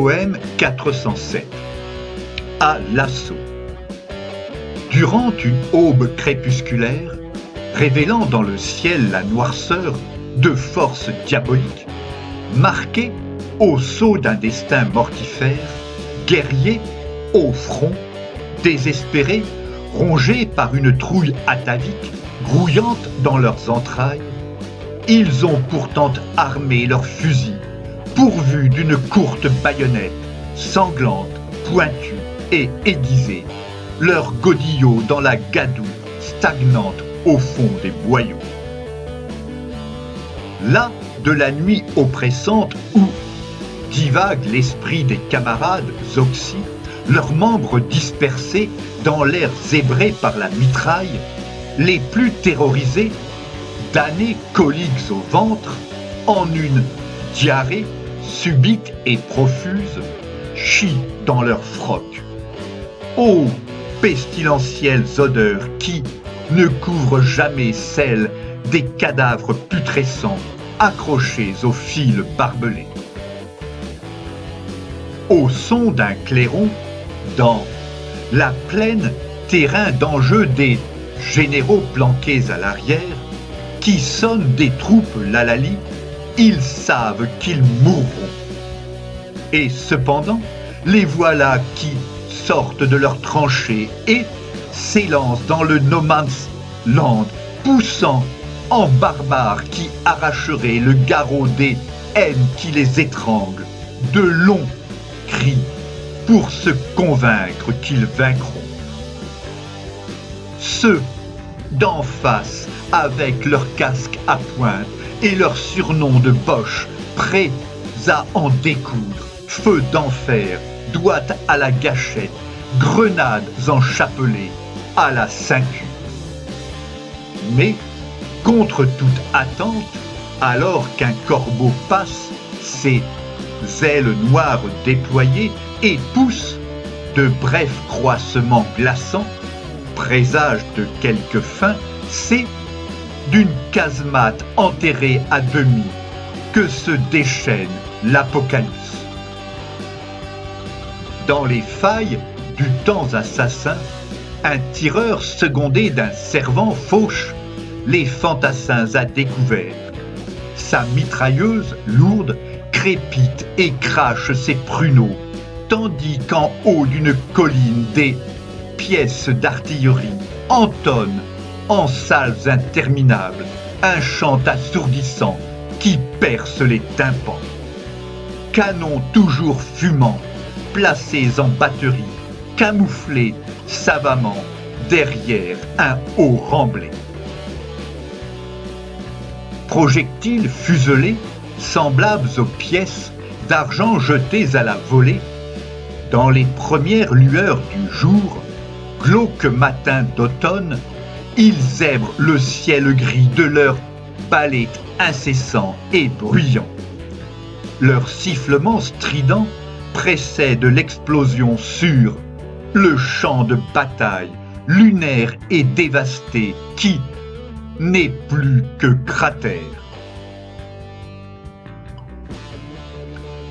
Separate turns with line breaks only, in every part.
Poème 407. À l'assaut. Durant une aube crépusculaire, révélant dans le ciel la noirceur de forces diaboliques, marqué au sceau d'un destin mortifère, guerriers au front, désespérés, rongés par une trouille atavique, grouillante dans leurs entrailles, ils ont pourtant armé leurs fusils, pourvus d'une courte baïonnette, sanglante, pointue et aiguisée, leurs godillots dans la gadoue stagnante au fond des boyaux. Là, de la nuit oppressante où divague l'esprit des camarades oxy, leurs membres dispersés dans l'air zébré par la mitraille, les plus terrorisés, damnés coliques au ventre, en une diarrhée subite et profuse, chient dans leurs frocs. Ô pestilentielles odeurs qui ne couvrent jamais celles des cadavres putrescents accrochés aux fils barbelés. Au son d'un clairon, dans la plaine, terrain d'enjeu des généraux planqués à l'arrière, qui sonnent des troupes l'alali, ils savent qu'ils mourront. Et cependant, les voilà qui sortent de leurs tranchées et s'élancent dans le no man's land, poussant en barbares qui arracheraient le garrot des haines qui les étranglent, de longs cris pour se convaincre qu'ils vaincront. Ceux d'en face, avec leurs casques à pointe et leurs surnoms de boches, prêts à en découdre, feux d'enfer, doigts à la gâchette, grenades enchapelées à la ceinture. Mais, contre toute attente, alors qu'un corbeau passe, ses ailes noires déployées et pousse de brefs croissements glaçants, présage de quelque fin, c'est d'une casemate enterrée à demi que se déchaîne l'apocalypse. Dans les failles du temps assassin, un tireur secondé d'un servant fauche les fantassins à découvert. Sa mitrailleuse lourde crépite et crache ses pruneaux, tandis qu'en haut d'une colline des pièces d'artillerie entonnent en salves interminables un chant assourdissant qui perce les tympans. Canons toujours fumants, placés en batterie, camouflés savamment derrière un haut remblai. Projectiles fuselés, semblables aux pièces d'argent jetées à la volée, dans les premières lueurs du jour, glauque matin d'automne, ils zèbrent le ciel gris de leur balai incessant et bruyant. Leur sifflement strident précède l'explosion sur le champ de bataille lunaire et dévasté qui n'est plus que cratère.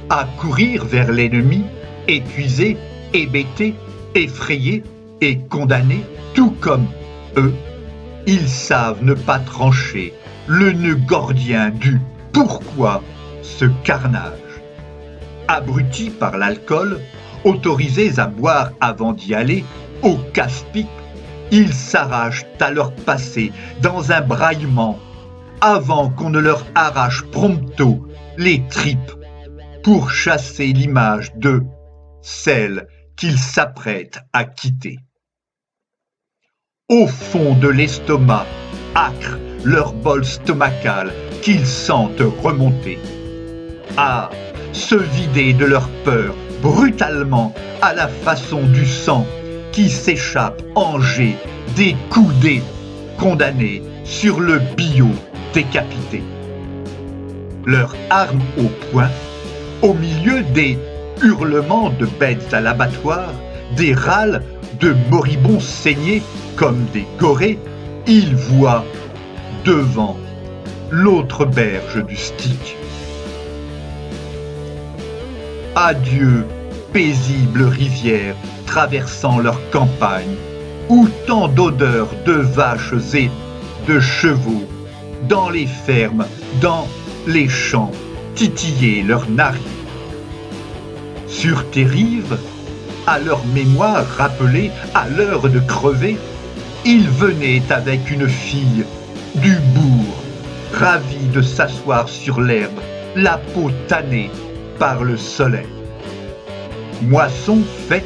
À courir vers l'ennemi, épuisé, hébété, effrayé et condamné, tout comme eux, ils savent ne pas trancher le nœud gordien du pourquoi ce carnage. Abrutis par l'alcool, autorisés à boire avant d'y aller, au casse-pipe, ils s'arrachent à leur passé dans un braillement avant qu'on ne leur arrache prompto les tripes pour chasser l'image de celle qu'ils s'apprêtent à quitter. Au fond de l'estomac, âcre leur bol stomacal qu'ils sentent remonter. À se vider de leur peur brutalement à la façon du sang qui s'échappe en jet des coups des condamnés sur le billot décapité. Leur arme au poing, au milieu des hurlements de bêtes à l'abattoir, des râles de moribonds saignés comme des gorées, ils voient devant l'autre berge du Styx. Adieu, paisible rivière traversant leur campagne, où tant d'odeurs de vaches et de chevaux, dans les fermes, dans les champs, titillaient leurs narines. Sur tes rives, à leur mémoire rappelée, à l'heure de crever, ils venaient avec une fille du bourg, ravis de s'asseoir sur l'herbe, la peau tannée par le soleil. Moisson faite,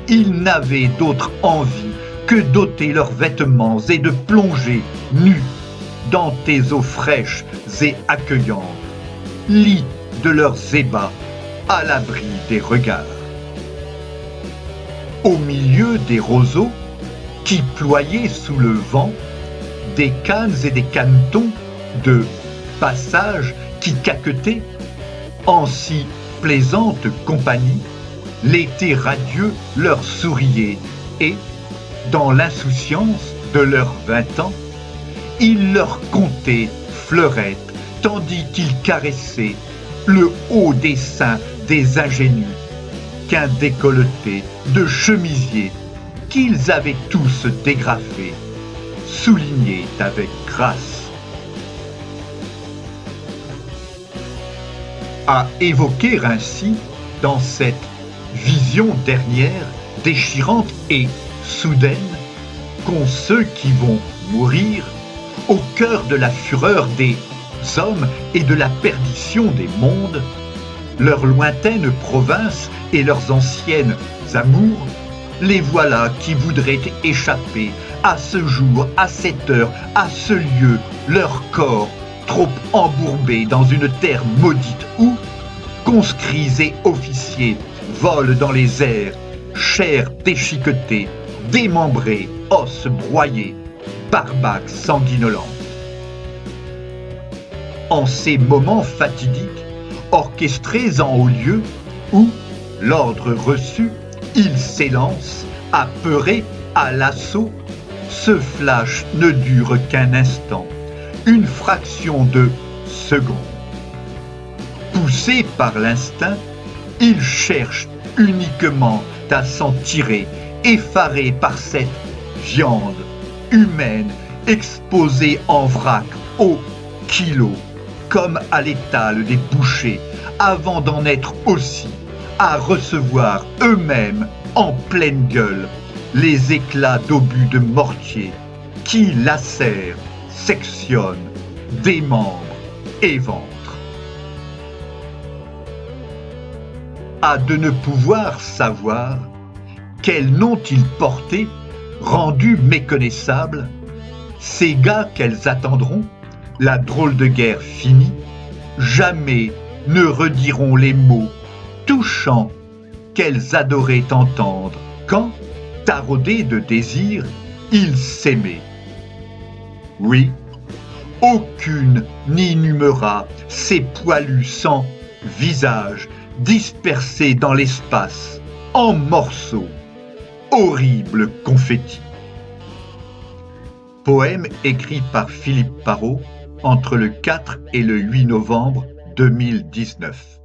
ils n'avaient d'autre envie que d'ôter leurs vêtements et de plonger nus dans tes eaux fraîches et accueillantes, lit de leurs ébats à l'abri des regards. Au milieu des roseaux qui ployaient sous le vent, des cannes et des canetons de passage qui caquetaient en si plaisante compagnie, l'été radieux leur souriait et, dans l'insouciance de leurs 20 ans, il leur contait fleurettes tandis qu'ils caressaient le haut des seins des ingénus qu'un décolleté de chemisier qu'ils avaient tous dégrafé soulignait avec grâce. À évoquer ainsi, dans cette vision dernière, déchirante et soudaine, qu'ont ceux qui vont mourir au cœur de la fureur des hommes et de la perdition des mondes, leurs lointaines provinces et leurs anciennes amours, les voilà qui voudraient échapper à ce jour, à cette heure, à ce lieu, leur corps trop embourbé dans une terre maudite où, conscrits et officiers volent dans les airs, chair déchiquetée, démembrée, os broyés, barbaques sanguinolentes. En ces moments fatidiques, orchestrés en haut lieu, où, l'ordre reçu, ils s'élancent, apeurés à l'assaut, ce flash ne dure qu'un instant, une fraction de seconde. Poussés par l'instinct, ils cherchent uniquement à s'en tirer, effarés par cette viande humaine exposée en vrac au kilo, comme à l'étal des bouchers, avant d'en être aussi à recevoir eux-mêmes en pleine gueule les éclats d'obus de mortier qui lacèrent, sectionnent, démembrent, éventrent. À de ne pouvoir savoir quel nom ils portaient, rendus méconnaissables, ces gars qu'elles attendront, la drôle de guerre finie, jamais ne rediront les mots touchants qu'elles adoraient entendre quand, taraudés de désir, ils s'aimaient. Oui, aucune n'inhumera ces poilus sans visage dispersés dans l'espace, en morceaux, horribles confettis. Poème écrit par Philippe Parrot entre le 4 et le 8 novembre 2019.